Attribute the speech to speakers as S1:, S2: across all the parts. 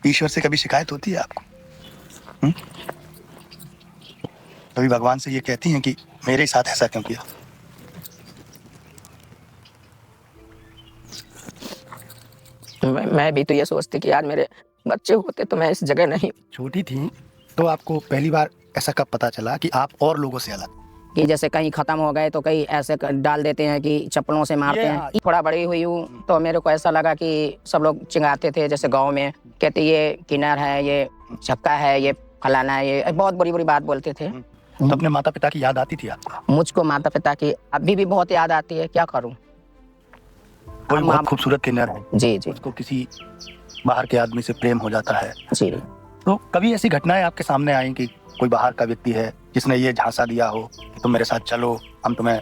S1: ईश्वर से कभी शिकायत होती है आपको? हुँ? कभी भगवान से ये कहती हैं कि मेरे साथ ऐसा क्यों किया?
S2: मैं भी तो ये सोचती कि आज मेरे बच्चे होते तो मैं इस जगह नहीं।
S1: छोटी थीं, तो आपको पहली बार ऐसा कब पता चला कि आप और लोगों से अलग?
S2: कि जैसे कहीं ख़त्म हो गए तो कहीं ऐसे डाल देते हैं कि चप्पलों से मारते हैं। थोड़ा बड़ी हुई हूँ तो मेरे को ऐसा लगा कि सब लोग चिंगाते थे जैसे गाँव में, कहते ये किन्नर है, ये छक्का है, ये फलाना है, ये बहुत बुरी-बुरी बात बोलते थे।
S1: तो अपने माता-पिता की याद आती थी आपको?
S2: मुझको माता-पिता की अभी भी बहुत याद आती है, क्या करूँ?
S1: कोई बहुत खूबसूरत किन्नर है,
S2: जी, जी।
S1: उसको किसी बाहर के आदमी से प्रेम हो जाता है।
S2: जी।
S1: तो कभी ऐसी घटनाएँ आपके सामने आई कि कोई बाहर का व्यक्ति है जिसने ये झांसा दिया हो कि तुम मेरे साथ चलो, हम तुम्हें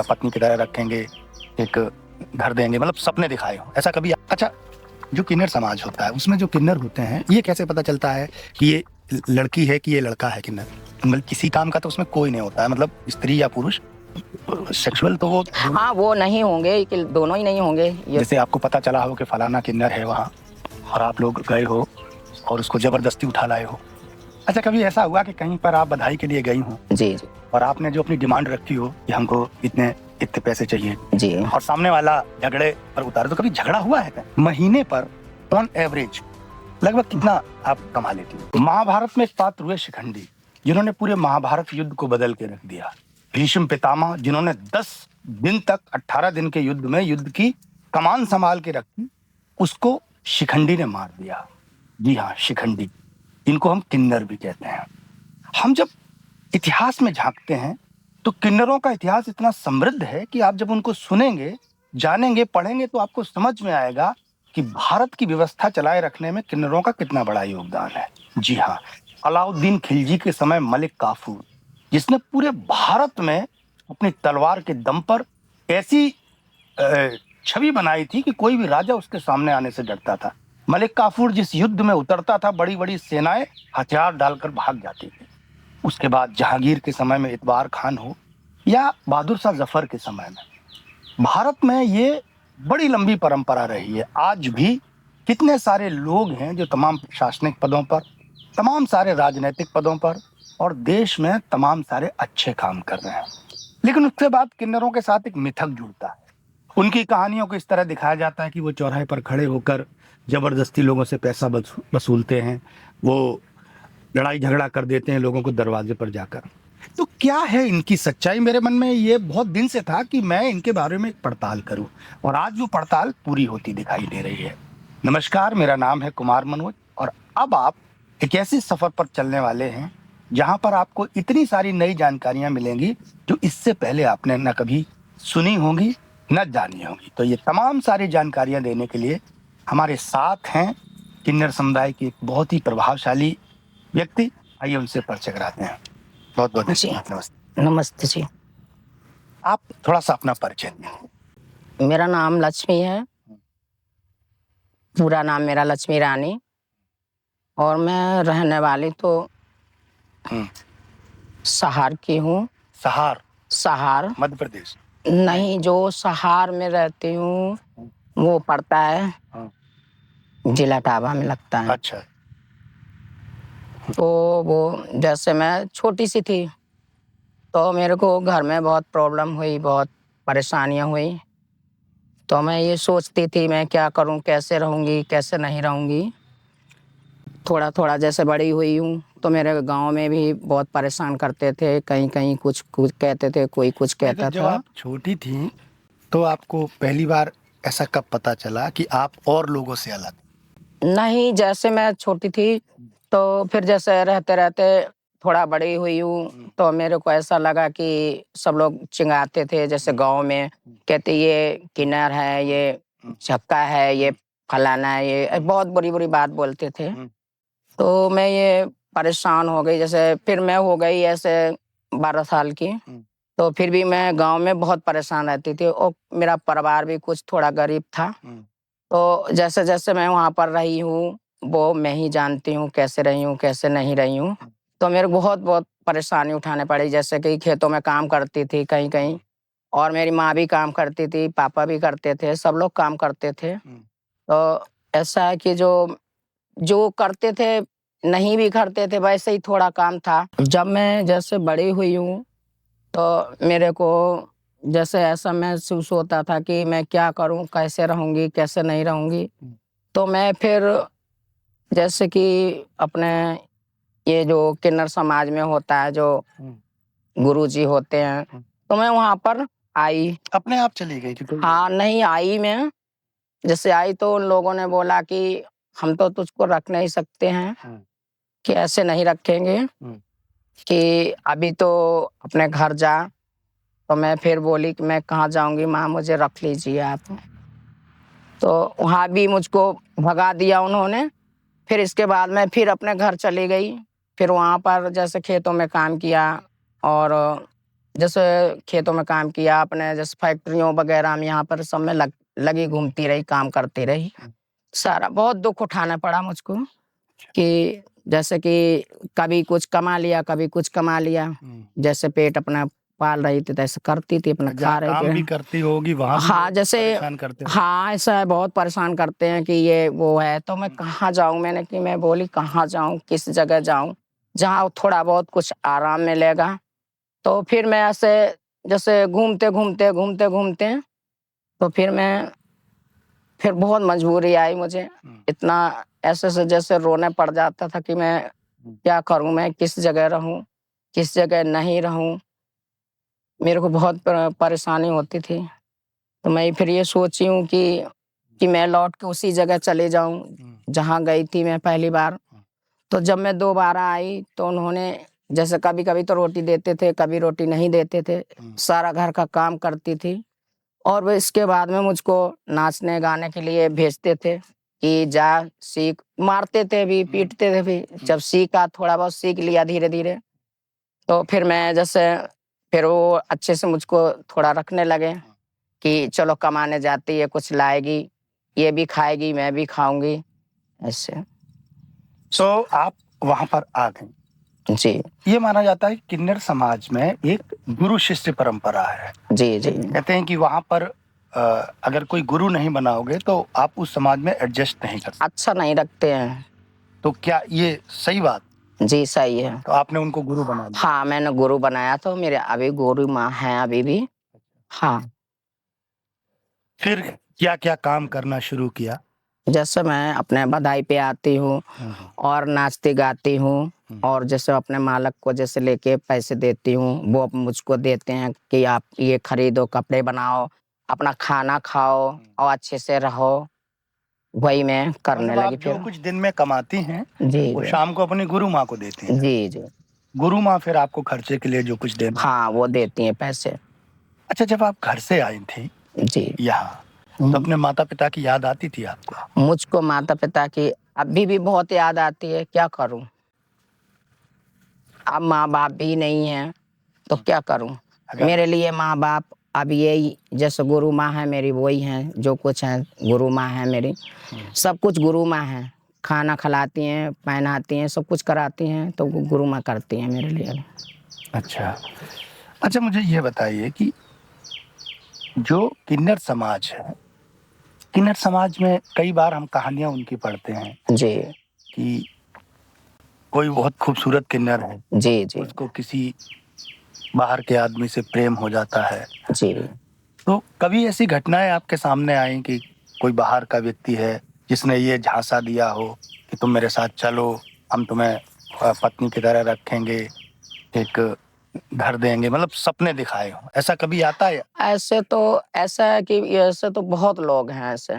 S1: पत्नी की तरह रखेंगे, एक घर देंगे, मतलब सपने दिखाए हो, ऐसा कभी? अच्छा, जो किन्नर समाज होता है उसमें जो किन्नर होते हैं, ये कैसे पता चलता है कि ये लड़की है कि ये लड़का है किन्नर? मतलब किसी काम का तो उसमें कोई नहीं होता है, मतलब स्त्री या पुरुष, सेक्सुअल तो वो
S2: हाँ, वो नहीं होंगे कि दोनों ही नहीं होंगे।
S1: जैसे आपको पता चला हो कि फलाना किन्नर है वहाँ और आप लोग गए हो और उसको जबरदस्ती उठा लाए हो। अच्छा, कभी ऐसा हुआ कि कहीं पर आप बधाई के लिए गई हो
S2: जी, जी।
S1: और आपने जो अपनी डिमांड रखी हो कि हमको इतने पैसे चाहिए,
S2: जी।
S1: और सामने वाला झगड़े पर उतारे, तो कभी झगड़ा हुआ है क्या? महीने पर ऑन एवरेज लगभग कितना आप कमा लेती हो? महाभारत में एक पात्र हुए शिखंडी, जिन्होंने पूरे महाभारत युद्ध को बदल के रख दिया। भीष्म पितामह, जिन्होंने 10 दिन तक 18 दिन के युद्ध में युद्ध की कमान संभाल के रखी, उसको शिखंडी ने मार दिया। जी हाँ, शिखंडी, इनको हम किन्नर भी कहते हैं। हम जब इतिहास में झांकते हैं तो किन्नरों का इतिहास इतना समृद्ध है कि आप जब उनको सुनेंगे, जानेंगे, पढ़ेंगे तो आपको समझ में आएगा कि भारत की व्यवस्था चलाए रखने में किन्नरों का कितना बड़ा योगदान है। जी हाँ, अलाउद्दीन खिलजी के समय मलिक काफूर, जिसने पूरे भारत में अपनी तलवार के दम पर ऐसी छवि बनाई थी कि कोई भी राजा उसके सामने आने से डरता था। मलिक काफूर जिस युद्ध में उतरता था, बड़ी बड़ी सेनाएं हथियार डालकर भाग जाती थी। उसके बाद जहांगीर के समय में इतबार खान हो या बहादुर शाह जफर के समय में, भारत में ये बड़ी लंबी परंपरा रही है। आज भी कितने सारे लोग हैं जो तमाम प्रशासनिक पदों पर, तमाम सारे राजनीतिक पदों पर और देश में तमाम सारे अच्छे काम कर रहे हैं। लेकिन उसके बाद किन्नरों के साथ एक मिथक जुड़ता है। उनकी कहानियों को इस तरह दिखाया जाता है कि वो चौराहे पर खड़े होकर जबरदस्ती लोगों से पैसा वसूलते हैं, वो लड़ाई झगड़ा कर देते हैं लोगों को दरवाजे पर जाकर। तो क्या है इनकी सच्चाई? मेरे मन में ये बहुत दिन से था कि मैं इनके बारे में एक पड़ताल करूं, और आज वो पड़ताल पूरी होती दिखाई दे रही है। नमस्कार, मेरा नाम है कुमार मनोज, और अब आप एक ऐसे सफर पर चलने वाले हैं जहां पर आपको इतनी सारी नई जानकारियां मिलेंगी जो इससे पहले आपने न कभी सुनी होंगी न जानी होंगी। तो ये तमाम सारी जानकारियां देने के लिए हमारे साथ हैं किन्नर समुदाय के एक बहुत ही प्रभावशाली व्यक्ति। आइए उनसे परिचय कराते हैं। बहुत बहुत नमस्ते।
S2: नमस्ते जी।
S1: आप थोड़ा सा अपना परिचय दें।
S2: मेरा नाम लक्ष्मी है, पूरा नाम मेरा लक्ष्मी रानी, और मैं रहने वाली तो सहार की हूँ।
S1: सहार?
S2: सहार
S1: मध्य प्रदेश?
S2: नहीं, जो सहार में रहती हूँ वो पड़ता है जिला टाबा में लगता है।
S1: अच्छा।
S2: तो वो जैसे मैं छोटी सी थी तो मेरे को घर में बहुत प्रॉब्लम हुई, बहुत परेशानियां हुई। तो मैं ये सोचती थी मैं क्या करूं, कैसे रहूंगी, कैसे नहीं रहूंगी। थोड़ा थोड़ा जैसे बड़ी हुई हूँ तो मेरे गांव में भी बहुत परेशान करते थे, कहीं कहीं कुछ कुछ कहते थे, कोई कुछ कहता
S1: जब
S2: था।
S1: आप छोटी थी तो आपको पहली बार ऐसा कब पता चला कि आप और लोगों से अलग?
S2: नहीं, जैसे मैं छोटी थी तो फिर जैसे रहते रहते थोड़ा बड़ी हुई हूँ तो मेरे को ऐसा लगा कि सब लोग चिंगाते थे जैसे गांव में, कहते ये किन्नर है, ये छक्का है, ये फलाना है, ये बहुत बुरी बुरी बात बोलते थे। तो मैं ये परेशान हो गई, जैसे फिर मैं हो गई ऐसे 12 साल की। तो फिर भी मैं गांव में बहुत परेशान रहती थी और मेरा परिवार भी कुछ थोड़ा गरीब था। तो जैसे जैसे मैं वहाँ पर रही हूँ वो मैं ही जानती हूँ कैसे रही हूँ, कैसे नहीं रही हूँ। तो मेरे को बहुत बहुत परेशानी उठाने पड़ी, जैसे कि खेतों में काम करती थी कहीं कहीं, और मेरी माँ भी काम करती थी, पापा भी करते थे, सब लोग काम करते थे। तो ऐसा है कि जो जो करते थे नहीं भी करते थे, वैसे ही थोड़ा काम था। जब मैं जैसे बड़ी हुई हूँ तो मेरे को जैसे ऐसा महसूस होता था कि मैं क्या करूं, कैसे रहूंगी, कैसे नहीं रहूंगी। तो मैं फिर जैसे कि अपने ये जो किन्नर समाज में होता है, जो गुरुजी होते हैं, तो मैं वहां पर आई।
S1: अपने आप चली गई थी?
S2: हाँ, नहीं आई मैं। जैसे आई तो उन लोगों ने बोला कि हम तो तुझको रख नहीं सकते हैं, कि ऐसे नहीं रखेंगे, कि अभी तो अपने घर जा। तो मैं फिर बोली कि मैं कहाँ जाऊंगी माँ, मुझे रख लीजिए आप। तो वहाँ भी मुझको भगा दिया उन्होंने। फिर इसके बाद मैं फिर अपने घर चली गई। फिर वहाँ पर जैसे खेतों में काम किया, और जैसे खेतों में काम किया, अपने जैसे फैक्ट्रियों वगैरह में यहाँ पर सब में लगी घूमती रही, काम करती रही। सारा बहुत दुख उठाना पड़ा मुझको, कि जैसे कि कभी कुछ कमा लिया, कभी कुछ कमा लिया। जैसे पेट अपना पाल रही थी तैसे करती थी, अपना खा रही
S1: काम
S2: थी।
S1: भी करती होगी वहां भी?
S2: हाँ, जैसे
S1: परेशान करते हैं?
S2: हाँ, ऐसा है, बहुत परेशान करते हैं कि ये वो है। तो मैं कहाँ जाऊं, मैं बोली कहाँ जाऊं, किस जगह जाऊं जहाँ थोड़ा बहुत कुछ आराम मिलेगा। तो फिर मैं ऐसे जैसे घूमते घूमते घूमते घूमते, तो फिर बहुत मजबूरी आई मुझे। इतना ऐसे से जैसे रोने पड़ जाता था कि मैं क्या करूं, मैं किस जगह रहूं, किस जगह नहीं रहूं। मेरे को बहुत परेशानी होती थी। तो मैं फिर ये सोची हूँ कि मैं लौट के उसी जगह चले जाऊं जहां गई थी मैं पहली बार। तो जब मैं दोबारा आई तो उन्होंने जैसे कभी कभी तो रोटी देते थे, कभी रोटी नहीं देते थे। सारा घर का काम करती थी, और वो इसके बाद में मुझको नाचने गाने के लिए भेजते थे कि जा सीख। मारते थे भी, पीटते थे भी। जब सीखा, थोड़ा बहुत सीख लिया धीरे धीरे, तो फिर मैं जैसे फिर वो अच्छे से मुझको थोड़ा रखने लगे कि चलो कमाने जाती है, कुछ लाएगी, ये भी खाएगी, मैं भी खाऊंगी, ऐसे।
S1: सो आप वहां पर आ गए।
S2: जी
S1: ये माना जाता है कि किन्नर समाज में एक गुरु शिष्य परंपरा है।
S2: जी जी।
S1: कहते हैं कि वहां पर अगर कोई गुरु नहीं बनाओगे तो आप उस समाज में एडजस्ट नहीं कर सकते।
S2: अच्छा नहीं रखते हैं।
S1: तो क्या ये सही बात?
S2: जी सही है।
S1: तो आपने उनको गुरु बना लिया?
S2: हाँ, मैंने गुरु बनाया, तो मेरे अभी गुरु माँ हैं अभी भी। हाँ,
S1: फिर क्या क्या काम करना शुरू किया?
S2: जैसे मैं अपने बधाई पे आती हूँ और नाचती गाती हूँ, और जैसे अपने मालक को जैसे लेके पैसे देती हूँ, वो मुझको देते हैं कि आप ये खरीदो, कपड़े बनाओ, अपना खाना खाओ और अच्छे से रहो। वही मैं करने
S1: मतलब
S2: लगी
S1: आप जो
S2: फिर।
S1: कुछ दिन में कमाती हैं
S2: जी
S1: वो
S2: जी
S1: शाम को अपनी गुरु माँ को देती हैं।
S2: जी जी।
S1: गुरु माँ फिर आपको खर्चे के लिए जो कुछ देना।
S2: हाँ, वो देती हैं पैसे।
S1: अच्छा, जब आप घर से आई थी
S2: जी।
S1: यहाँ, तो अपने माता पिता की याद आती थी आपको?
S2: मुझको माता पिता की अभी भी बहुत याद आती है, क्या करूं। अब माँ बाप भी नहीं है तो क्या करूं।
S1: अगर
S2: मेरे लिए माँ बाप अब यही, जैसे गुरु माँ है मेरी, वही है, जो कुछ है गुरु माँ है मेरी। सब कुछ गुरु माँ है। खाना खिलाती हैं, पहनाती हैं, सब कुछ कराती हैं, तो गुरु माँ करती हैं मेरे लिए।
S1: अच्छा अच्छा, मुझे ये बताइए कि जो किन्नर समाज है, किन्नर समाज में कई बार हम कहानियां उनकी पढ़ते हैं
S2: जी
S1: कि कोई बहुत खूबसूरत किन्नर है,
S2: जी जी
S1: उसको किसी बाहर के आदमी से प्रेम हो जाता है।
S2: जी।
S1: तो कभी ऐसी घटनाएं आपके सामने आई कि कोई बाहर का व्यक्ति है जिसने ये झांसा दिया हो कि तुम मेरे साथ चलो, हम तुम्हें पत्नी की तरह रखेंगे, एक घर देंगे, मतलब सपने दिखाए हो, ऐसा कभी आता है?
S2: ऐसे तो ऐसा है कि ऐसे तो बहुत लोग हैं ऐसे,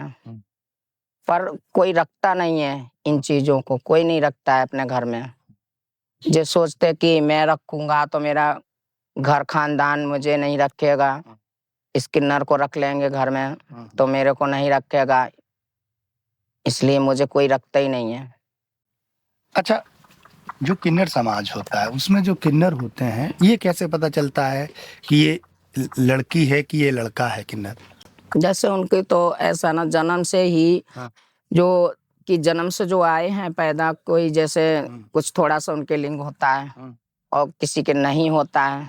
S2: पर कोई रखता नहीं है इन चीजों को, कोई नहीं रखता है अपने घर में। जो सोचते कि मैं रखूंगा तो मेरा घर खानदान मुझे नहीं रखेगा, इस किन्नर को रख लेंगे घर में तो मेरे को नहीं रखेगा, इसलिए मुझे कोई रखता ही नहीं है।
S1: अच्छा, जो किन्नर समाज होता है उसमें जो किन्नर होते हैं, ये कैसे पता चलता है कि ये लड़की है कि ये लड़का है किन्नर?
S2: जैसे उनके तो ऐसा ना, जन्म से ही जो कि जन्म से जो आए हैं पैदा, कोई जैसे कुछ थोड़ा सा उनके लिंग होता है और किसी के नहीं होता है,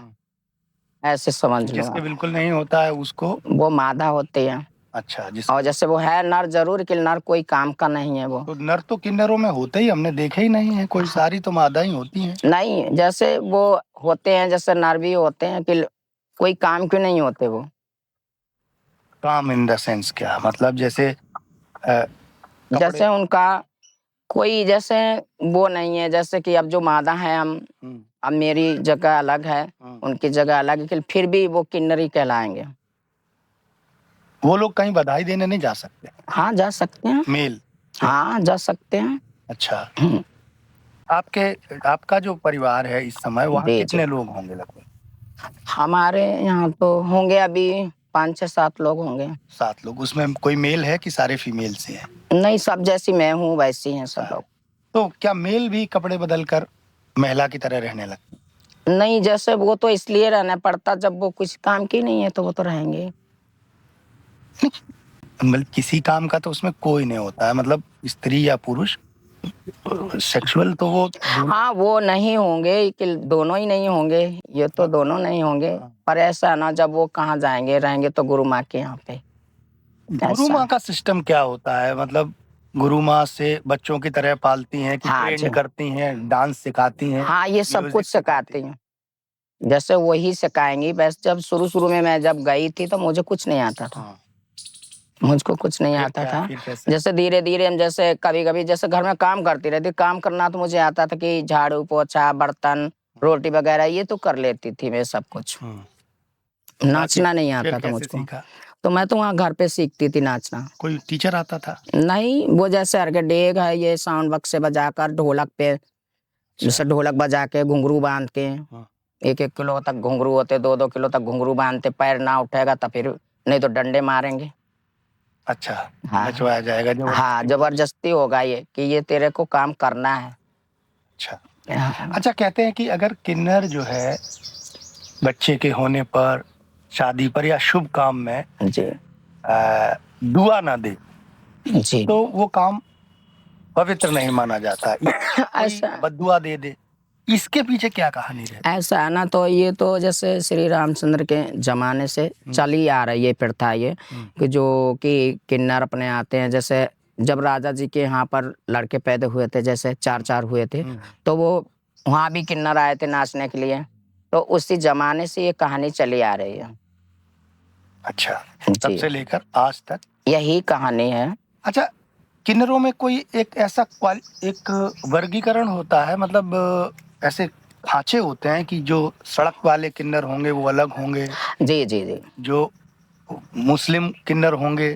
S2: ऐसे समझ लो
S1: जिसके
S2: आप।
S1: बिल्कुल नहीं होता है उसको
S2: वो मादा होते हैं।
S1: अच्छा, जिस
S2: और जैसे वो है नर जरूर कि नर कोई काम का नहीं है वो।
S1: तो नर तो किन्नरों में होते ही हमने देखे ही नहीं है कोई, सारी तो मादा ही होती हैं।
S2: नहीं, जैसे वो होते हैं, जैसे नर भी होते हैं कि कोई काम क्यों नहीं होते वो।
S1: काम इन द सेंस क्या मतलब, जैसे कपड़े।
S2: जैसे उनका कोई जैसे वो नहीं है, जैसे कि अब जो मादा है हम,
S1: हम्म,
S2: अब मेरी जगह अलग है, उनकी जगह अलग है, कि फिर भी वो किन्नरी कहलाएंगे।
S1: वो लोग कहीं बधाई देने नहीं जा सकते?
S2: हाँ जा सकते हैं,
S1: मेल।
S2: हाँ जा सकते हैं।
S1: अच्छा,
S2: हम्म,
S1: आपका जो परिवार है इस समय, वहाँ
S2: जी जी।
S1: कितने लोग होंगे लगभग?
S2: हमारे यहाँ तो होंगे अभी 5 6 7 लोग होंगे।
S1: 7 लोग, उसमें कोई मेल है कि सारे फीमेल से हैं?
S2: नहीं, सब जैसी मैं हूँ वैसी हैं सब लोग।
S1: तो क्या मेल भी कपड़े बदल कर महिला की तरह रहने लगते?
S2: नहीं, जैसे वो तो इसलिए रहना पड़ता, जब वो कुछ काम की नहीं है तो वो तो रहेंगे।
S1: मतलब किसी काम का तो उसमें कोई नहीं होता है, मतलब स्त्री या पुरुष सेक्सुअल तो वो
S2: हाँ वो नहीं होंगे कि दोनों ही नहीं होंगे, ये तो दोनों नहीं होंगे। पर ऐसा ना, जब वो कहाँ जाएंगे रहेंगे तो गुरु माँ के यहाँ पे।
S1: गुरु
S2: ऐसा
S1: माँ का सिस्टम क्या होता है? मतलब गुरु माँ से बच्चों की तरह पालती हैं कि
S2: हाँ जी,
S1: ट्रेंड करती हैं, डांस सिखाती हैं,
S2: हाँ ये सब
S1: म्यूजिक
S2: कुछ सिखाती हैं। जैसे वही सिखाएंगी, बस जब शुरू शुरू में मैं जब गई थी तो मुझे कुछ नहीं आता था,
S1: हाँ,
S2: मुझको कुछ नहीं
S1: फिर
S2: आता
S1: क्या,
S2: था।
S1: फिर कैसे?
S2: जैसे धीरे धीरे हम, जैसे कभी कभी जैसे घर में काम करती रहती, काम करना तो मुझे आता था कि झाड़ू पोछा बर्तन रोटी वगैरह ये तो कर लेती थी मैं सब कुछ। नाचना नहीं
S1: फिर
S2: आता था
S1: कैसे
S2: मुझको,
S1: सीखा?
S2: तो मैं तो वहाँ घर पे सीखती थी नाचना।
S1: कोई टीचर आता था?
S2: नहीं, वो जैसे अर्गे डेग है, ये साउंड बक्स से बजाकर ढोलक पे, जैसे ढोलक बजा के घुंघरू बांध के, 1 1 किलो तक घुंघरू होते, 2 2 किलो तक घुंघरू बांधते, पैर ना उठेगा तो फिर नहीं तो डंडे मारेंगे।
S1: अच्छा,
S2: हाँ
S1: नचवाया जाएगा जबरदस्ती?
S2: हाँ, जबरदस्ती होगा ये कि ये तेरे को काम करना है।
S1: अच्छा।
S2: हाँ,
S1: अच्छा, कहते हैं कि अगर किन्नर जो है बच्चे के होने पर, शादी पर या शुभ काम में
S2: जी
S1: दुआ ना दे
S2: जी।
S1: तो वो काम पवित्र नहीं माना जाता। कोई
S2: ऐसा
S1: बद्दुआ दे दे, इसके पीछे क्या कहानी रहती?
S2: ऐसा है ना, तो ये तो जैसे श्री रामचंद्र के जमाने से चली आ रही है प्रथा ये, कि जो कि किन्नर अपने आते हैं। जैसे जब राजा जी के यहाँ पर लड़के पैदा हुए थे, जैसे 4 4 हुए थे, तो वो वहाँ भी किन्नर आए थे नाचने के लिए। तो उसी जमाने से ये कहानी चली आ रही है।
S1: अच्छा, तब
S2: जी,
S1: से लेकर आज तक
S2: यही कहानी है।
S1: अच्छा, किन्नरों में कोई एक ऐसा एक वर्गीकरण होता है, मतलब ऐसे खांचे होते हैं कि जो सड़क वाले किन्नर होंगे वो अलग होंगे,
S2: जी जी जी।
S1: जो मुस्लिम किन्नर होंगे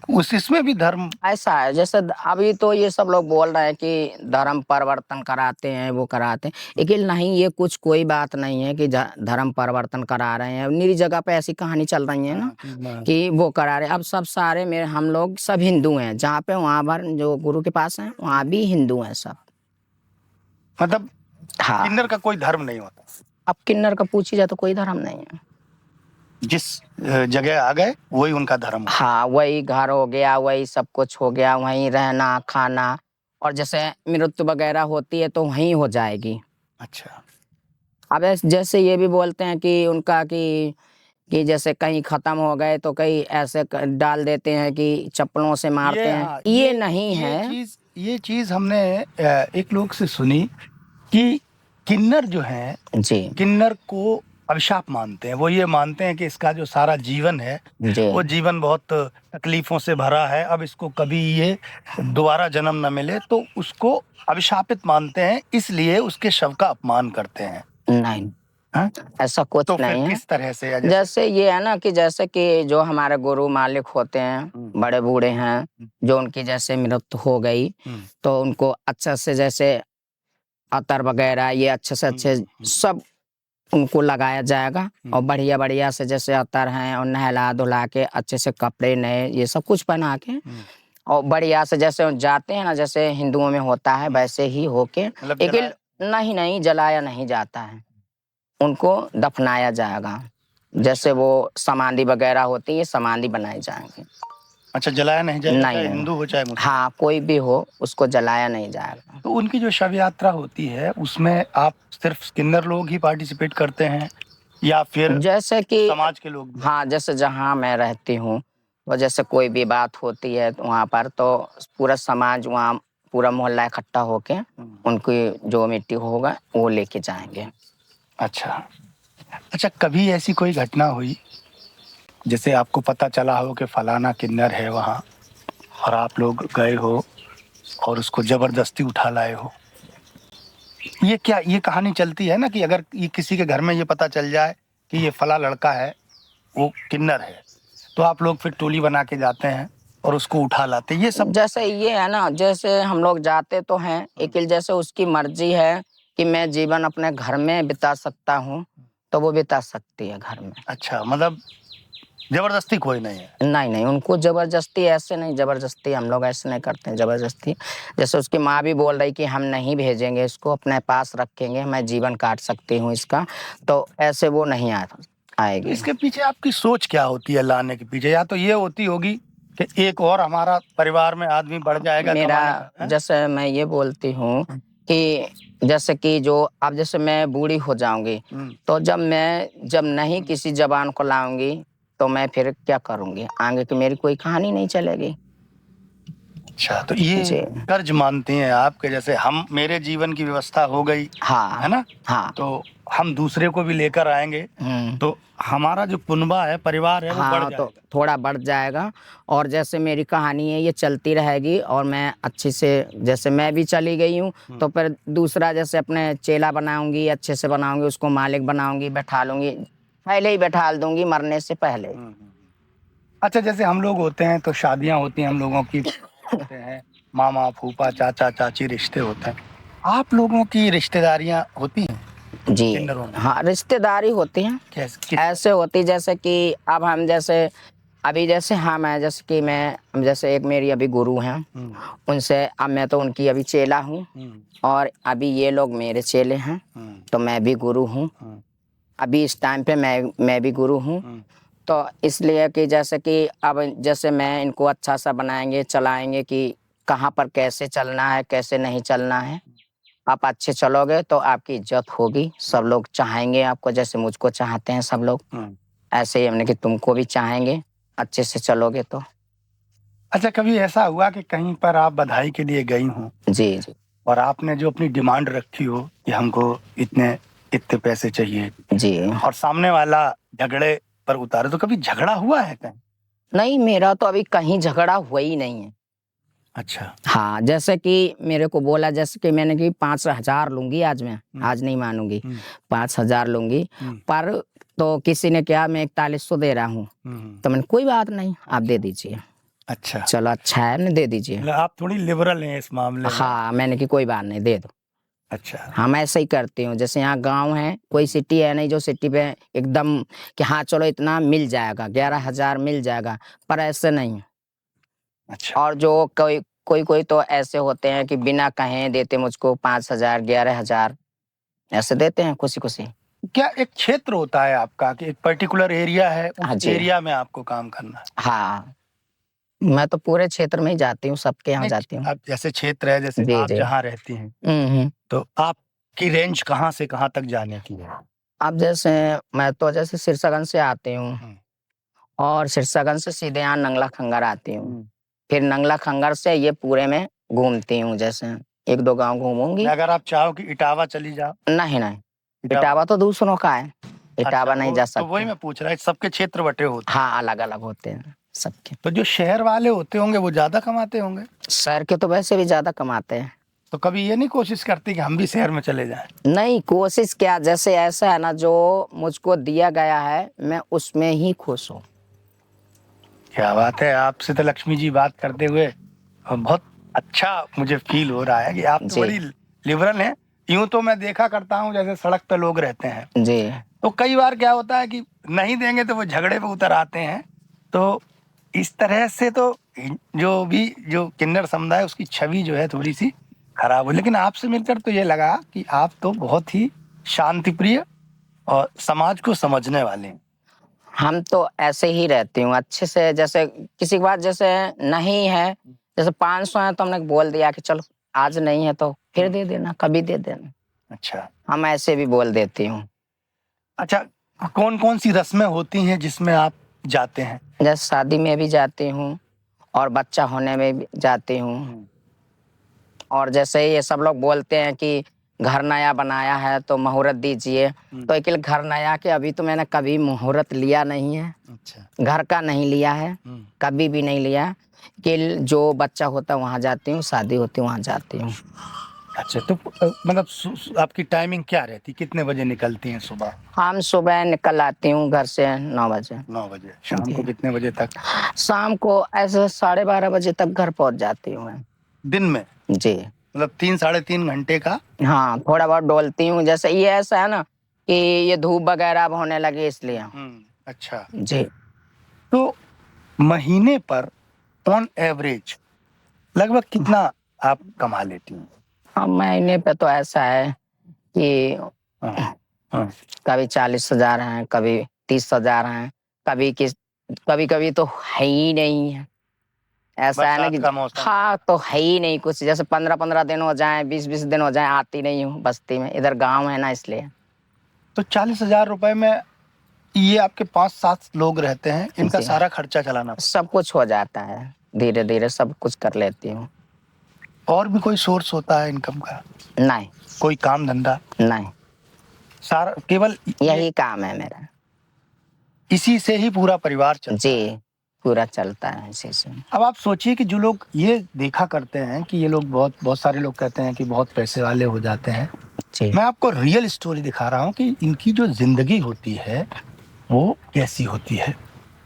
S1: उस इसमें भी धर्म?
S2: ऐसा है, जैसे अभी तो ये सब लोग बोल रहे हैं कि धर्म परिवर्तन कराते हैं, वो कराते हैं, लेकिन नहीं, ये कुछ कोई बात नहीं है कि धर्म परिवर्तन करा रहे हैं। मेरी जगह पे ऐसी कहानी चल रही है ना कि वो करा रहे हैं। अब सब सारे मेरे हम लोग सब हिंदू हैं, जहाँ पे वहाँ पर जो गुरु के पास हैं वहाँ भी हिंदू हैं सब।
S1: मतलब
S2: हाँ,
S1: किन्नर का कोई धर्म नहीं होता?
S2: अब किन्नर का पूछी जाए तो कोई धर्म नहीं है।
S1: जिस जगह आ गए वही उनका धर्म है।
S2: हाँ, वही घर हो गया, वही सब कुछ हो गया, वहीं रहना खाना, और जैसे मृत्यु वगैरह होती है तो वहीं हो जाएगी।
S1: अच्छा,
S2: अब जैसे ये भी बोलते हैं कि उनका कि जैसे कहीं खत्म हो गए तो कहीं ऐसे डाल देते हैं कि चप्पलों से मारते हैं,
S1: हाँ,
S2: ये नहीं है।
S1: ये चीज हमने एक लोग से सुनी कि किन्नर जो हैं,
S2: जी
S1: किन्नर को अभिशाप मानते हैं। वो ये मानते हैं कि इसका जो सारा जीवन है
S2: जी
S1: वो जीवन बहुत तकलीफों से भरा है, अब इसको कभी ये दोबारा जन्म न मिले, तो उसको अभिशापित मानते हैं, इसलिए उसके शव का अपमान करते हैं।
S2: नहीं,
S1: हाँ?
S2: ऐसा कुछ
S1: तो फिर
S2: नहीं है।
S1: किस तरह से, या
S2: जैसे ये है ना कि जैसे कि जो हमारे गुरु मालिक होते हैं, बड़े बूढ़े हैं, जो उनकी जैसे मृत्यु हो गई तो उनको अच्छा से जैसे अतर वगैरह ये अच्छे से अच्छे सब उनको लगाया जाएगा, और बढ़िया बढ़िया से जैसे अतर हैं और नहला धुला के अच्छे से कपड़े नए ये सब कुछ पहना के, और बढ़िया से जैसे जाते हैं ना, जैसे हिंदुओं में होता है वैसे ही होके।
S1: मतलब
S2: लेकिन नहीं नहीं, जलाया नहीं जाता है, उनको दफनाया जाएगा। जैसे वो समाधि वगैरह होती है, समाधि बनाए जाएंगे।
S1: अच्छा, जलाया नहीं जाएगा,
S2: नहीं
S1: चाहे
S2: नहीं,
S1: हिंदू हो चाहे मुस्लिम?
S2: हाँ कोई भी हो उसको जलाया नहीं जाएगा।
S1: तो उनकी जो शव यात्रा होती है उसमें आप सिर्फ किन्नर लोग ही पार्टिसिपेट करते हैं या फिर
S2: जैसे कि
S1: समाज के लोग भी?
S2: हाँ, जैसे जहाँ मैं रहती हूँ तो जैसे कोई भी बात होती है तो वहाँ पर तो पूरा समाज वहाँ पूरा मोहल्ला इकट्ठा होके उनकी जो मिट्टी होगा वो लेके जाएंगे।
S1: अच्छा अच्छा, कभी ऐसी कोई घटना हुई जैसे आपको पता चला हो कि फलाना किन्नर है वहाँ और आप लोग गए हो और उसको जबरदस्ती उठा लाए हो? ये क्या, ये कहानी चलती है ना कि अगर ये किसी के घर में ये पता चल जाए कि ये फला लड़का है, वो किन्नर है, तो आप लोग फिर टोली बना के जाते हैं और उसको उठा लाते हैं, ये सब?
S2: जैसे ये है ना, जैसे हम लोग जाते तो हैं लेकिन जैसे उसकी मर्जी है कि मैं जीवन अपने घर में बिता सकता हूँ तो वो बिता सकती है घर में।
S1: अच्छा, मतलब जबरदस्ती कोई नहीं है?
S2: नहीं नहीं, उनको जबरदस्ती ऐसे नहीं, जबरदस्ती हम लोग ऐसे नहीं करते हैं जबरदस्ती। जैसे उसकी माँ भी बोल रही कि हम नहीं भेजेंगे इसको, अपने पास रखेंगे, मैं जीवन काट सकती हूँ इसका, तो ऐसे वो नहीं आएगी।
S1: इसके पीछे आपकी सोच क्या होती है लाने के पीछे? या तो ये होती होगी कि एक और हमारा परिवार में आदमी बढ़ जाएगा
S2: मेरा
S1: कमाने का, हैं?
S2: जैसे मैं ये बोलती हूँ कि जैसे कि जो अब जैसे मैं बूढ़ी हो जाऊंगी तो जब नहीं किसी जवान को लाऊंगी तो मैं फिर क्या करूंगी, आगे की मेरी कोई कहानी नहीं चलेगी।
S1: अच्छा, तो ये
S2: जी
S1: कर्ज मानते हैं आपके, जैसे हम, मेरे जीवन की व्यवस्था हो गई
S2: हाँ
S1: है ना,
S2: हाँ
S1: तो हम दूसरे को भी लेकर आएंगे तो हमारा जो कुनबा है, परिवार है, वो बढ़
S2: हाँ तो
S1: जाएगा।
S2: थोड़ा बढ़ जाएगा। और जैसे मेरी कहानी है ये चलती रहेगी और मैं अच्छे से, जैसे मैं भी चली गई हूँ तो फिर दूसरा जैसे अपने चेला बनाऊंगी, अच्छे से बनाऊंगी, उसको मालिक बनाऊंगी, बैठा लूंगी, पहले ही बैठा दूंगी मरने से पहले।
S1: अच्छा, जैसे हम लोग होते हैं तो शादियां होती हैं हम लोगों की, होते हैं मामा फूफा चाचा चाची, रिश्ते होते हैं। आप लोगों की रिश्तेदारियां होती हैं
S2: जी
S1: किन्नरों में?
S2: हाँ, रिश्तेदारी होती हैं।
S1: कैसे?
S2: ऐसे होती जैसे कि अब हम जैसे अभी जैसे हम हैं, जैसे कि मैं जैसे एक मेरी अभी गुरु हैं, उनसे अब मैं तो उनकी अभी चेला हूँ और अभी ये लोग मेरे चेले हैं, तो मैं भी गुरु हूँ। अभी इस टाइम पे मैं भी गुरु हूँ। तो इसलिए कि जैसे कि अब जैसे मैं इनको अच्छा सा बनाएंगे, चलाएंगे कि कहाँ पर कैसे चलना है, कैसे नहीं चलना है। आप अच्छे चलोगे तो आपकी इज्जत होगी, सब लोग चाहेंगे आपको, जैसे मुझको चाहते हैं सब लोग, ऐसे ही हमने कि तुमको भी चाहेंगे अच्छे से चलोगे तो।
S1: अच्छा, कभी ऐसा हुआ कि कहीं पर आप बधाई के लिए गई हो
S2: जी जी
S1: और आपने जो अपनी डिमांड रखी हो कि हमको इतने इतने पैसे चाहिए
S2: जी।
S1: और सामने वाला झगड़े पर उतारे, तो कभी झगड़ा हुआ है कहीं?
S2: नहीं, मेरा तो अभी कहीं झगड़ा हुआ ही नहीं है।
S1: अच्छा।
S2: हाँ, जैसे कि मेरे को बोला, जैसे कि मैंने कि 5,000 लूंगी आज मैं, आज नहीं मानूंगी, 5,000 लूंगी, पर तो किसी ने क्या मैं 4100 दे रहा हूँ, तो मैंने कोई बात नहीं, आप दे दीजिए।
S1: अच्छा,
S2: चलो अच्छा है, नहीं दे दीजिए।
S1: मतलब आप थोड़ी लिबरल हैं इस मामले में।
S2: हाँ, मैंने कि कोई बात नहीं, दे दो।
S1: अच्छा।
S2: हम ऐसे ही करती हूँ। जैसे यहाँ गांव है, कोई सिटी है नहीं जो सिटी पे एकदम कि हाँ चलो इतना मिल जाएगा, 11,000 मिल जाएगा, पर ऐसे नहीं।
S1: अच्छा।
S2: और जो कोई कोई कोई तो ऐसे होते हैं कि बिना कहे देते मुझको 5,000 11,000 ऐसे देते हैं खुशी खुशी।
S1: क्या एक क्षेत्र होता है आपका कि एक पर्टिकुलर एरिया है,
S2: हाँ
S1: उस
S2: जी
S1: एरिया में आपको काम करना है?
S2: हाँ, मैं तो पूरे क्षेत्र में ही जाती हूँ, सबके यहाँ
S1: नहीं,
S2: जाती हूँ।
S1: अब जैसे क्षेत्र है, जैसे
S2: जी
S1: आप
S2: जी।
S1: जहाँ रहती हैं,
S2: हम्म।
S1: तो आपकी रेंज कहाँ से कहाँ तक जाने की है?
S2: अब जैसे मैं तो जैसे सिरसागंज से आती हूँ और सिरसागंज से सीधे यहाँ नंगला खंगर आती हूँ, फिर नंगला खंगर से ये पूरे में घूमती हूँ, जैसे 1-2 गांव घूमूंगी।
S1: अगर आप चाहो कि इटावा चली जाओ?
S2: नहीं नहीं, इटावा तो दूसरों का है, इटावा
S1: अच्छा,
S2: नहीं जा
S1: तो वही
S2: सकते।
S1: मैं पूछ रहा, सबके क्षेत्र बटे होते हैं।
S2: हाँ, अलग अलग होते हैं सबके।
S1: तो जो शहर वाले होते होंगे वो ज्यादा कमाते होंगे?
S2: शहर के तो वैसे भी ज्यादा कमाते हैं।
S1: तो कभी ये नहीं कोशिश करती कि हम भी शहर में चले जाएं?
S2: नहीं, कोशिश क्या, जैसे ऐसा है ना, जो मुझको दिया गया है मैं उसमें ही खुश हूँ।
S1: क्या बात है, आपसे तो लक्ष्मी जी बात करते हुए बहुत अच्छा मुझे फील हो रहा है कि आप तो
S2: जी
S1: बड़ी लिबरल हैं। यूं तो मैं देखा करता हूं जैसे सड़क पे लोग रहते हैं,
S2: जी।
S1: तो कई बार क्या होता है कि नहीं देंगे तो वो झगड़े पे उतर आते हैं। तो इस तरह से तो जो किन्नर समुदाय, उसकी छवि जो है थोड़ी सी खराब हो। लेकिन आपसे मिलकर तो ये लगा कि आप तो बहुत ही शांति प्रिय और समाज को समझने वाले हैं।
S2: हम तो ऐसे ही रहती हूँ अच्छे से, जैसे किसी के पास जैसे नहीं है, जैसे 500 है तो हमने बोल दिया कि चलो आज नहीं है तो फिर दे देना, कभी दे देना,
S1: अच्छा।
S2: हम ऐसे भी बोल देती हूँ।
S1: अच्छा, कौन कौन सी रस्में होती हैं जिसमें आप जाते हैं?
S2: जैसे शादी में भी जाती हूँ और बच्चा होने में भी जाती हूँ। और जैसे ये सब लोग बोलते हैं कि घर नया बनाया है तो मुहूर्त दीजिए, तो एक घर नया के अभी तो मैंने कभी मुहूर्त लिया नहीं है।
S1: अच्छा।
S2: घर का नहीं लिया है, कभी भी नहीं लिया। कि जो बच्चा होता है वहाँ जाती हूँ, शादी होती है वहाँ जाती हूँ।
S1: अच्छा, तो मतलब आपकी टाइमिंग क्या रहती, कितने बजे निकलती हैं सुबह?
S2: हम सुबह निकल आती हूँ घर से 9 बजे।
S1: 9 बजे। शाम
S2: जी।
S1: को कितने बजे तक?
S2: शाम को ऐसे 12:30 बजे तक घर पहुँच जाती हूँ मैं।
S1: दिन में?
S2: जी।
S1: मतलब 3 साढ़े 3 घंटे का?
S2: हाँ, थोड़ा बहुत डोलती हूँ। जैसे ये ऐसा है ना कि ये धूप वगैरह अब होने लगी इसलिए।
S1: अच्छा।
S2: जी।
S1: तो महीने पर ऑन एवरेज लगभग कितना आप कमा लेती हैं?
S2: हाँ, महीने पे तो ऐसा है कि कभी 40,000 हैं, कभी 30,000 हैं, कभी कभी तो है ही नहीं है। ऐसा है ना
S1: बरसात
S2: कि
S1: का मौसम।
S2: हाँ, तो है ही नहीं कुछ। जैसे 15-15 दिन हो जाए, 20-20 दिन हो जाए, आती नहीं हूँ बस्ती में। इधर गांव है ना इसलिए।
S1: तो 40,000 रुपए में ये आपके 5-7 लोग रहते हैं, इनका
S2: जी।
S1: सारा खर्चा चलाना पड़ता
S2: सब कुछ हो जाता है, धीरे धीरे सब कुछ कर लेती हूँ।
S1: है। और भी कोई सोर्स होता है इनकम का?
S2: नहीं।
S1: कोई काम धंधा?
S2: नहीं,
S1: सारा केवल
S2: यही काम है मेरा।
S1: इसी से ही पूरा परिवार चलता है।
S2: जी, पूरा चलता है इसी से।
S1: अब आप सोचिए कि जो लोग ये देखा करते हैं कि ये लोग बहुत बहुत सारे लोग कहते हैं कि बहुत पैसे वाले हो जाते हैं।
S2: जी।
S1: मैं आपको रियल स्टोरी दिखा रहा हूँ कि इनकी जो जिंदगी होती है वो कैसी होती है।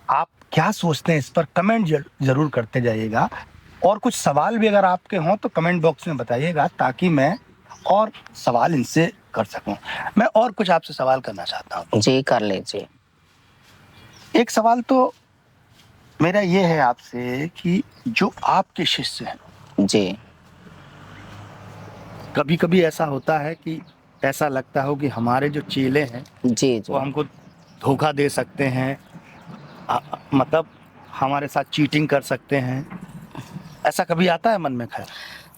S1: आप क्या सोचते हैं इस पर कमेंट जरूर करते जाइएगा, और कुछ सवाल भी अगर आपके हों तो कमेंट बॉक्स में बताइएगा, ताकि मैं और सवाल इनसे कर सकूं। मैं और कुछ आपसे सवाल करना चाहता हूं।
S2: जी, कर लीजिए।
S1: एक सवाल तो मेरा ये है आपसे कि जो आपके शिष्य हैं,
S2: जी।
S1: कभी कभी ऐसा होता है कि ऐसा लगता हो कि हमारे जो चेले हैं
S2: जी।
S1: वो
S2: जी।
S1: हमको धोखा दे सकते हैं, मतलब हमारे साथ चीटिंग कर सकते हैं, ऐसा कभी आता है मन में ख्याल?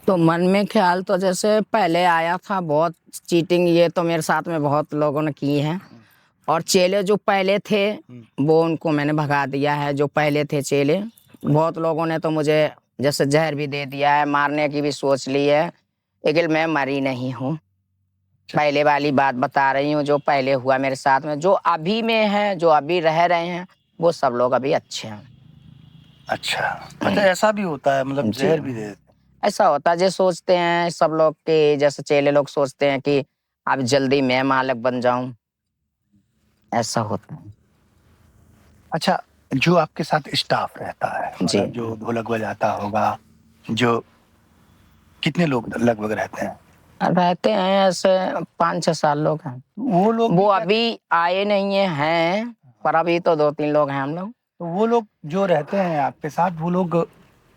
S2: तो मन में ख्याल तो जैसे पहले आया था, बहुत चीटिंग ये तो मेरे साथ में बहुत लोगों ने की है। और चेले जो पहले थे वो उनको मैंने भगा दिया है। जो पहले थे चेले, बहुत लोगों ने तो मुझे जैसे जहर भी दे दिया है, मारने की भी सोच ली है, लेकिन मैं मरी नहीं हूँ। पहले वाली बात बता रही हूँ, जो पहले हुआ मेरे साथ में, जो अभी में है, जो अभी रह रहे हैं, वो सब लोग अभी अच्छे हैं।
S1: अच्छा। अच्छा, ऐसा भी होता है, मतलब
S2: जी।
S1: जहर भी दे देते हैं?
S2: ऐसा होता है, जो सोचते हैं सब लोग कि जैसे चेले लोग सोचते हैं कि अब जल्दी मैं मालिक बन जाऊं, ऐसा होता है।
S1: अच्छा, जो आपके साथ स्टाफ रहता है,
S2: जी।
S1: मतलब जो ढोलक बजाता होगा, जो कितने लोग लगभग रहते हैं?
S2: रहते हैं ऐसे 5-6 साल लोग हैं।
S1: वो लोग
S2: वो
S1: भी क्या,
S2: अभी आए नहीं हैं, पर अभी तो 2-3 लोग हैं हम लोग।
S1: तो वो लोग जो रहते हैं आपके साथ, वो लोग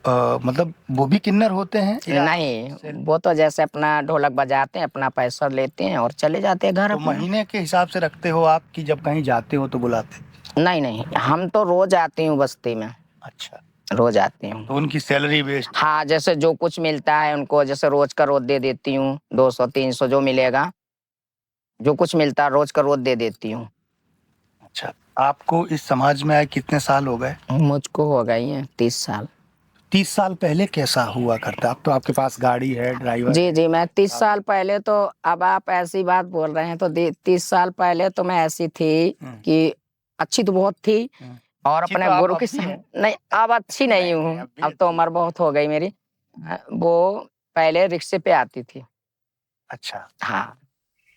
S1: मतलब वो भी किन्नर होते हैं या?
S2: नहीं, वो तो जैसे अपना ढोलक बजाते हैं, अपना पैसा लेते हैं और चले जाते हैं घर
S1: तो
S2: अपना।
S1: महीने के हिसाब से रखते हो आप कि जब कहीं जाते हो तो बुलाते?
S2: नहीं नहीं, हम तो रोज आती हूँ बस्ती में,
S1: अच्छा,
S2: रोज आती हूँ।
S1: तो उनकी सैलरी बेस्ड?
S2: हाँ, जैसे जो कुछ मिलता है उनको, जैसे रोज का रोज दे देती हूँ, 200-300 जो मिलेगा, जो कुछ मिलता है रोज का रोज दे देती हूँ।
S1: अच्छा, आपको इस समाज में आए कितने साल हो गए?
S2: मुझको हो गई है 30 साल।
S1: 30 साल पहले कैसा हुआ करता? अब तो आपके पास गाड़ी है, ड्राइवर
S2: जी
S1: है।
S2: जी, मैं 30 साल पहले तो, अब आप ऐसी बात बोल रहे हैं तो 30 साल पहले तो मैं ऐसी थी कि अच्छी तो बहुत थी, और
S1: अच्छी
S2: अपने
S1: तो आप
S2: गुरु
S1: अब
S2: के
S1: भी हैं।
S2: संग नहीं, अब अच्छी नहीं
S1: नहीं,
S2: हूँ,
S1: अब भी
S2: अब तो
S1: अच्छी
S2: उम्र
S1: हैं।
S2: बहुत हो गई मेरी। वो पहले रिक्शे पे आती थी।
S1: अच्छा,
S2: हाँ,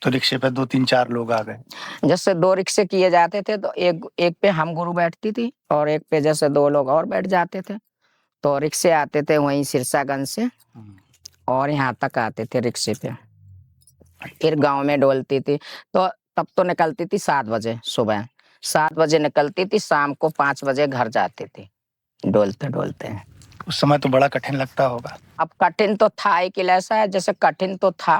S1: तो रिक्शे पे 2-3-4 लोग आ गए।
S2: जैसे 2 रिक्शे किए जाते थे तो एक एक पे हम गुरु बैठती थी और एक पे जैसे 2 लोग और बैठ जाते थे। तो रिक्शे आते थे वहीं सिरसागंज से और यहाँ तक आते थे रिक्शे पे। फिर गांव में डोलती थी, तो तब तो निकलती थी 7 बजे सुबह। 7 बजे निकलती थी, शाम को 5 बजे घर जाती थी, डोलते डोलते।
S1: उस समय तो बड़ा कठिन लगता होगा।
S2: अब कठिन तो था ही, कि ऐसा है जैसे कठिन तो था,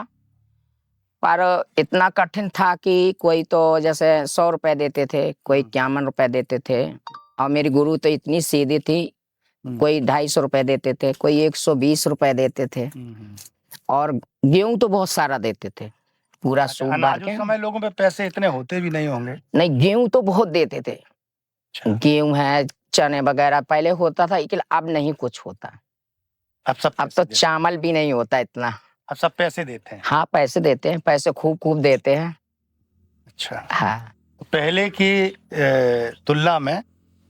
S2: पर इतना कठिन था कि कोई तो जैसे 100 रुपए देते थे, कोई 51 रुपए देते थे। और मेरी गुरु तो इतनी सीधी थी, कोई 250 रुपए देते थे, कोई 120 रुपए देते थे। और गेहूं तो बहुत सारा देते थे, पूरा
S1: अच्छा,
S2: सूप भर
S1: अनाज उस
S2: के।
S1: समय लोगों पे पैसे इतने होते भी नहीं होंगे।
S2: नहीं, गेहूं तो बहुत देते थे।
S1: अच्छा।
S2: गेहूं है, चने वगैरह पहले होता था, लेकिन अब नहीं कुछ होता।
S1: अब सब
S2: अब
S1: पैसे
S2: तो
S1: देते
S2: चावल भी नहीं होता इतना।
S1: हैं। अब सब पैसे देते हैं।
S2: हाँ, पैसे देते हैं, पैसे खूब खूब देते हैं।
S1: अच्छा,
S2: हाँ,
S1: तो पहले की तुलना में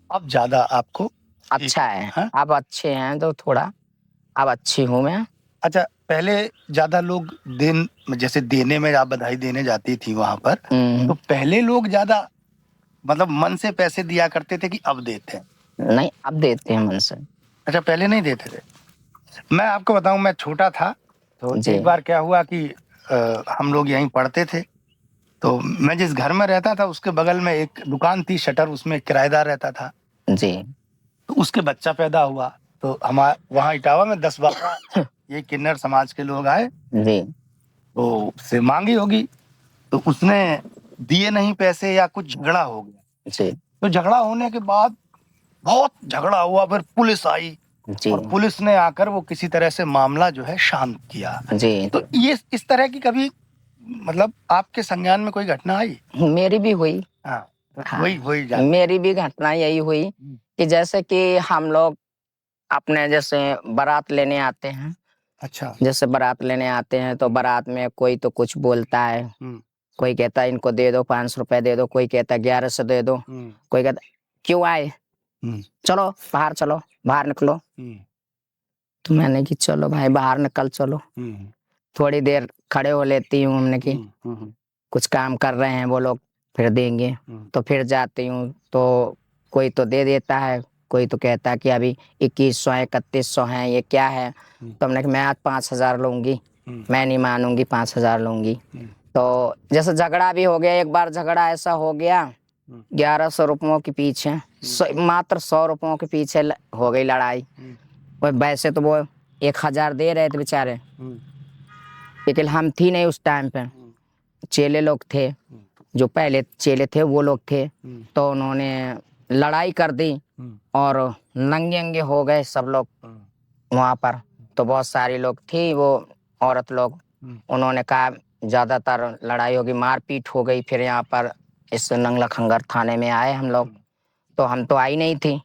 S1: अब ज्यादा आपको
S2: अच्छा है।
S1: हाँ?
S2: अब अच्छे हैं तो थोड़ा, अब अच्छी हूँ मैं।
S1: अच्छा, पहले ज्यादा लोग जैसे देने में, आप बधाई देने जाती थी वहां पर, तो पहले लोग ज्यादा मतलब मन से पैसे दिया करते थे कि अब देते हैं?
S2: नहीं, अब देते हैं मन से।
S1: अच्छा, पहले नहीं देते थे। मैं आपको बताऊं, मैं छोटा था तो
S2: जी।
S1: एक बार क्या हुआ कि हम लोग यहीं पढ़ते थे, तो मैं जिस घर में रहता था उसके बगल में एक दुकान थी, शटर, उसमें एक किराएदार रहता था।
S2: जी।
S1: तो उसके बच्चा पैदा हुआ, तो हमारे वहाँ इटावा में 10-12 ये किन्नर समाज के लोग आए,
S2: जी।
S1: तो उससे मांगी होगी, तो उसने दिए नहीं पैसे या कुछ झगड़ा हो गया।
S2: जी।
S1: तो झगड़ा होने के बाद बहुत झगड़ा हुआ, फिर पुलिस आई
S2: जी।
S1: और पुलिस ने आकर वो किसी तरह से मामला जो है शांत किया।
S2: जी।
S1: तो ये इस तरह की कभी मतलब आपके संज्ञान में कोई घटना आई?
S2: मेरी भी हुई।
S1: हाँ,
S2: हाँ,
S1: वही जान।
S2: मेरी भी घटना यही हुई कि जैसे कि हम लोग अपने जैसे बारात लेने आते हैं।
S1: अच्छा।
S2: जैसे बारात लेने आते हैं तो बारात में कोई तो कुछ बोलता है, कोई कहता है इनको दे दो 500 रुपए दे दो, कोई कहता है 1100 दे दो, कोई कहता क्यों आए, चलो बाहर, चलो बाहर निकलो। तो मैंने कि चलो भाई बाहर निकल चलो। थोड़ी देर खड़े हो लेती हूँ, हमने कि कुछ काम कर रहे हैं वो लोग, फिर देंगे। तो फिर जाती हूँ तो कोई तो दे देता है, कोई तो कहता है कि अभी 2100 है, 3100 है, ये क्या है। तो हमने कि मैं आज 5000 लूंगी, मैं नहीं मानूंगी, 5000 लूंगी। तो जैसे झगड़ा भी हो गया, एक बार झगड़ा ऐसा हो गया 1100 रुपयों के पीछे, मात्र 100 रुपयों के पीछे हो गई लड़ाई। वैसे तो वो 1000 दे रहे थे बेचारे, लेकिन हम थी नहीं उस टाइम पे, चेले लोग थे, जो पहले चेले थे वो लोग थे। तो उन्होंने लड़ाई कर दी और नंगे अंगे हो गए सब लोग वहाँ पर। तो बहुत सारी लोग थी वो औरत लोग, उन्होंने कहा ज्यादातर लड़ाई होगी, मारपीट हो गई। फिर यहाँ पर इस नंगला खंगर थाने में आए हम लोग, तो हम तो आई नहीं थी।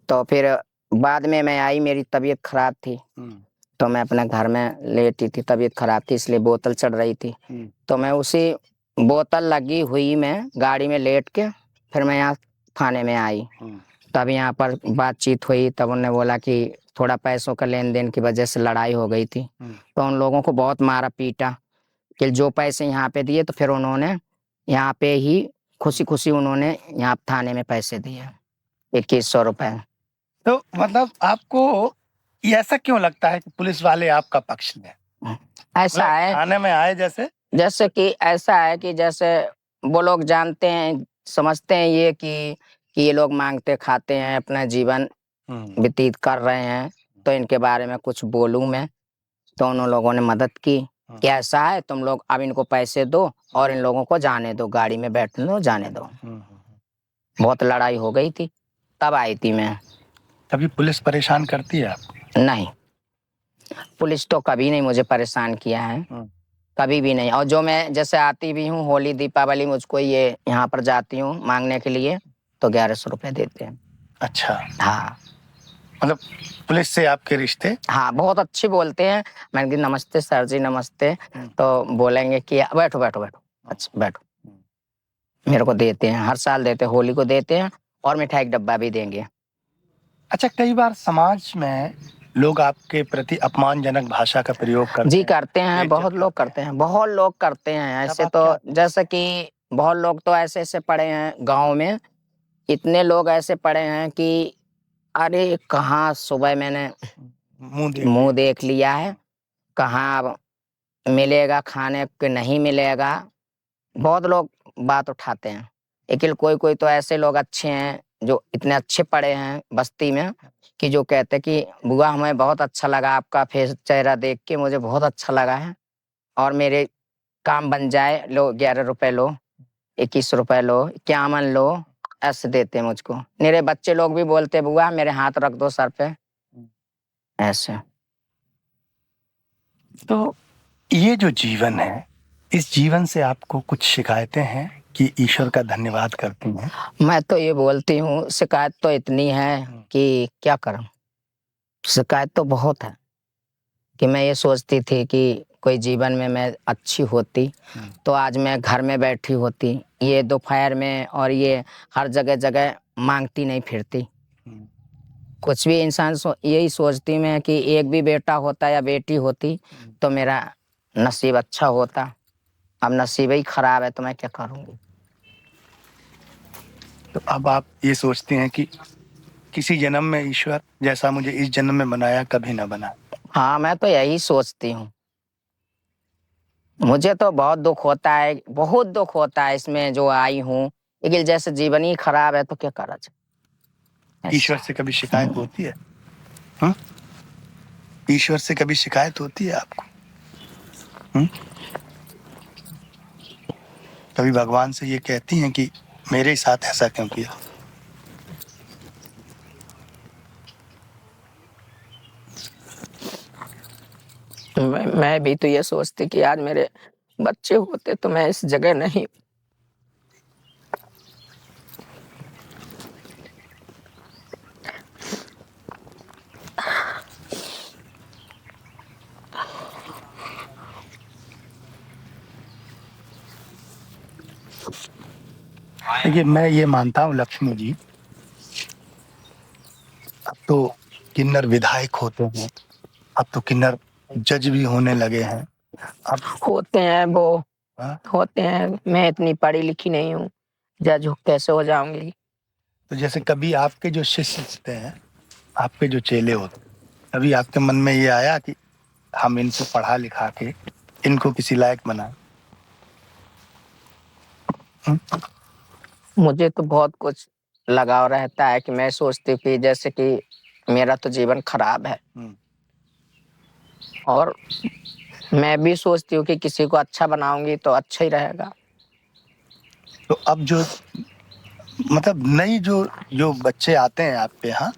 S2: तो फिर बाद में मैं आई, मेरी तबीयत खराब थी, तो मैं अपने घर में लेटी थी, तबीयत खराब थी इसलिए बोतल चढ़ रही थी। तो मैं उसी बोतल लगी हुई में गाड़ी में लेट के फिर मैं यहाँ थाने में आई। तब यहाँ पर बातचीत हुई, तब उन्होंने बोला कि थोड़ा पैसों का लेन देन की वजह से लड़ाई हो गई थी। तो उन लोगों को बहुत मारा पीटा कि जो पैसे यहाँ पे दिए, तो फिर उन्होंने यहाँ पे ही खुशी खुशी उन्होंने यहाँ थाने में पैसे दिए 2100 रुपए।
S1: तो मतलब आपको ये ऐसा क्यों लगता है कि पुलिस वाले आपका पक्ष में?
S2: ऐसा है,
S1: थाने में आए
S2: जैसे कि ऐसा है कि जैसे वो लोग जानते हैं, समझते हैं ये कि ये लोग मांगते खाते हैं, अपना जीवन व्यतीत कर रहे हैं, तो इनके बारे में कुछ बोलूं मैं। तो उन लोगों ने मदद की कि ऐसा है, तुम लोग अब इनको पैसे दो और इन लोगों को जाने दो, गाड़ी में बैठने दो, जाने दो। बहुत लड़ाई हो गई थी, तब आई थी मैं।
S1: कभी पुलिस परेशान करती है आपको?
S2: नहीं, पुलिस तो कभी नहीं मुझे परेशान किया है, कभी भी नहीं। और जो मैं जैसे आती भी हूँ होली दीपावली, मुझको ये यहाँ पर जाती हूँ मांगने के लिए, तो 1100 रुपए देते हैं।
S1: अच्छा,
S2: हाँ,
S1: मतलब पुलिस से आपके रिश्ते?
S2: हाँ, बहुत अच्छे बोलते हैं। मैंने कहा नमस्ते सर जी, नमस्ते। तो बोलेंगे कि बैठो बैठो बैठो, अच्छा बैठो। मेरे को देते हैं, हर साल देते हैं, होली को देते हैं और मिठाई का डब्बा भी देंगे।
S1: अच्छा, कई बार समाज में लोग आपके प्रति अपमानजनक भाषा का प्रयोग करते
S2: जी
S1: हैं?
S2: करते हैं, बहुत लोग करते हैं, बहुत लोग करते हैं ऐसे। तो जैसे कि बहुत लोग तो ऐसे ऐसे पड़े हैं गांव में, इतने लोग ऐसे पड़े हैं कि अरे कहाँ सुबह मैंने मुंह देख लिया है, कहाँ अब मिलेगा खाने के, नहीं मिलेगा। बहुत लोग बात उठाते हैं, लेकिन कोई कोई तो ऐसे लोग अच्छे हैं जो इतने अच्छे पड़े हैं बस्ती में कि जो कहते कि बुआ हमें बहुत अच्छा लगा आपका फेस, चेहरा देख के मुझे बहुत अच्छा लगा है, और मेरे काम बन जाए, लो 11 रुपए लो, 21 रुपए लो, 51 लो, ऐसे देते हैं मुझको। मेरे बच्चे लोग भी बोलते बुआ मेरे हाथ रख दो सर पे, ऐसे।
S1: तो ये जो जीवन है, इस जीवन से आपको कुछ शिकायतें हैं? कि ईश्वर का धन्यवाद करती हैं?
S2: मैं तो ये बोलती हूँ, शिकायत तो इतनी है कि क्या करूं। शिकायत तो बहुत है कि मैं ये सोचती थी कि कोई जीवन में मैं अच्छी होती तो आज मैं घर में बैठी होती, ये दोपहर में और ये हर जगह जगह मांगती नहीं फिरती। कुछ भी इंसान यही सोचती मैं कि एक भी बेटा होता या बेटी होती तो मेरा नसीब अच्छा होता। अब नसीब ही खराब है तो मैं क्या करूंगी।
S1: तो अब आप ये सोचते हैं कि किसी जन्म में ईश्वर जैसा मुझे इस जन्म में बनाया कभी ना बना?
S2: हाँ, मैं तो यही सोचती हूँ। मुझे तो बहुत दुख होता है, बहुत दुख होता है इसमें जो आई हूँ, लेकिन जैसे जीवन ही खराब है तो क्या करा जाए।
S1: ईश्वर से कभी शिकायत होती है? ईश्वर से कभी शिकायत होती है आपको? कभी भगवान से ये कहती हैं कि मेरे साथ ऐसा क्यों किया?
S2: मैं भी तो ये सोचती कि आज मेरे बच्चे होते तो मैं इस जगह नहीं।
S1: देखिए, मैं ये मानता हूँ लक्ष्मी जी, अब तो किन्नर विधायक होते हैं, अब तो किन्नर जज भी होने लगे हैं। अब
S2: होते हैं वो,
S1: हाँ?
S2: होते हैं। मैं इतनी पढ़ी लिखी नहीं हूँ, जज कैसे हो जाऊंगी।
S1: तो जैसे कभी आपके जो शिष्य होते हैं, आपके जो चेले होते हैं, कभी आपके मन में ये आया कि हम इनको पढ़ा लिखा के इनको किसी लायक बनाएं?
S2: मुझे तो बहुत कुछ लगाव रहता है कि मैं सोचती हूँ कि जैसे कि मेरा तो जीवन खराब है और मैं भी सोचती हूँ कि किसी को अच्छा बनाऊंगी तो अच्छा ही रहेगा।
S1: तो अब जो मतलब नई जो जो बच्चे आते हैं आपके यहाँ,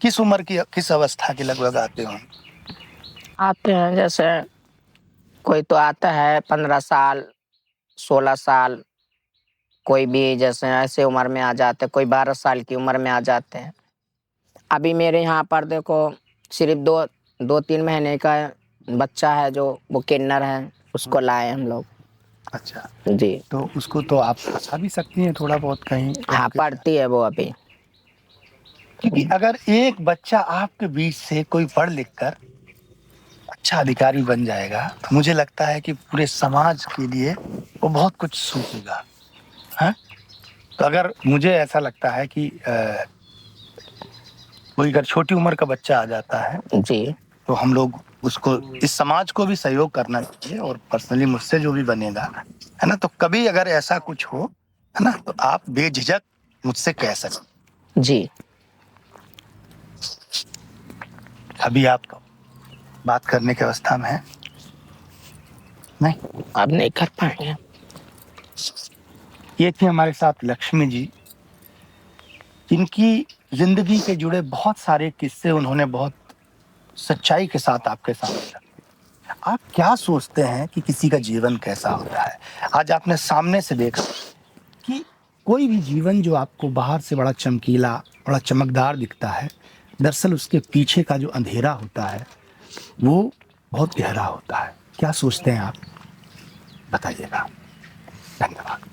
S1: किस उम्र की, किस अवस्था के लगभग आते हों?
S2: आते हैं जैसे कोई तो आता है 15 साल 16 साल, कोई भी जैसे ऐसे उम्र में आ जाते, कोई 12 साल की उम्र में आ जाते हैं। अभी मेरे यहाँ पर देखो सिर्फ 2-3 महीने का बच्चा है जो वो किन्नर है, उसको लाए हम लोग।
S1: अच्छा,
S2: जी
S1: तो उसको तो आप पढ़ा भी सकती हैं थोड़ा बहुत कहीं?
S2: हाँ, पढ़ती है वो अभी।
S1: क्योंकि अगर एक बच्चा आपके बीच से कोई पढ़ लिख कर अच्छा अधिकारी बन जाएगा तो मुझे लगता है कि पूरे समाज के लिए वो बहुत कुछ सोचेगा। हाँ? तो अगर मुझे ऐसा लगता है कि कोई अगर छोटी उम्र का बच्चा आ जाता है
S2: जी
S1: तो हम लोग उसको, इस समाज को भी सहयोग करना चाहिए, और पर्सनली मुझसे जो भी बनेगा, है ना, तो कभी अगर ऐसा कुछ हो, है ना, तो आप बेझिझक मुझसे कह सकते।
S2: जी।
S1: अभी आप बात करने की अवस्था में है नहीं?
S2: अब नहीं कर पाएंगे।
S1: ये थी हमारे साथ लक्ष्मी जी, जिनकी जिंदगी के जुड़े बहुत सारे किस्से उन्होंने बहुत सच्चाई के साथ आपके सामने रखे। आप क्या सोचते हैं कि किसी का जीवन कैसा होता है? आज आपने सामने से देखा कि कोई भी जीवन जो आपको बाहर से बड़ा चमकीला, बड़ा चमकदार दिखता है, दरअसल उसके पीछे का जो अंधेरा होता है वो बहुत गहरा होता है। क्या सोचते हैं आप? बताइएगा। धन्यवाद।